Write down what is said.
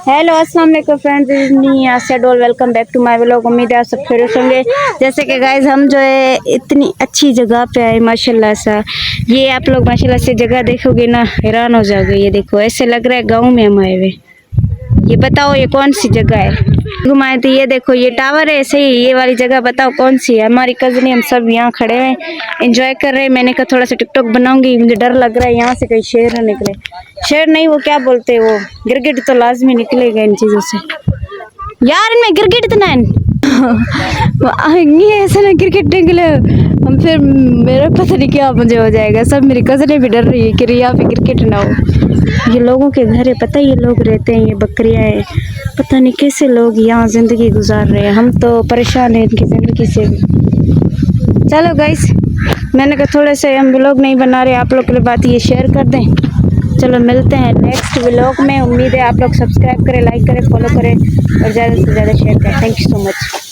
Hello अस्सलाम वालेकुम friends, this is me Asiya Dol. Welcome back to my vlog. उम्मीद है आप सब खैरियत होंगे। जैसे कि गाइस हम जो है इतनी अच्छी जगह पे आए माशाल्लाह सा। ये आप लोग माशाल्लाह से जगह देखोगे ना हैरान हो जाओगे। ये देखो ऐसे लग रहा है गांव में हम आए हुए। ये बताओ ये कौन सी जगह है? घुमाए तो ये देखो ये टावर है। ऐसे ही ये वाली जगह बताओ कौन सी है? हमारी कजन हम सब यहाँ खड़े हैं एंजॉय कर रहे हैं। मैंने कहा थोड़ा सा टिकटॉक बनाऊंगी। मुझे डर लग रहा है यहाँ से कहीं शेर न निकले। शेर नहीं, वो क्या बोलते हैं, वो गिरगिट तो लाजमी निकलेगा इन चीज़ों से। यार इनमें गिरगिट इतना है ये ऐसा ना क्रिकेट निकले हम फिर मेरा पता नहीं क्या मुझे हो जाएगा। सब मेरी कजनें भी डर रही है कि यहाँ पे क्रिकेट ना हो। ये लोगों के घर है, पता है ये लोग रहते हैं, ये बकरियां हैं। पता नहीं कैसे लोग यहाँ ज़िंदगी गुजार रहे हैं। हम तो परेशान हैं इनकी ज़िंदगी से। चलो गाइस, मैंने कहा थोड़े से हम व्लॉग नहीं बना रहे, आप लोग के लिए बात ये शेयर कर दें। चलो मिलते हैं नेक्स्ट व्लॉग में। उम्मीद है आप लोग सब्सक्राइब करें, लाइक करें, फॉलो करें और ज़्यादा से ज़्यादा शेयर करें। Thank you so much.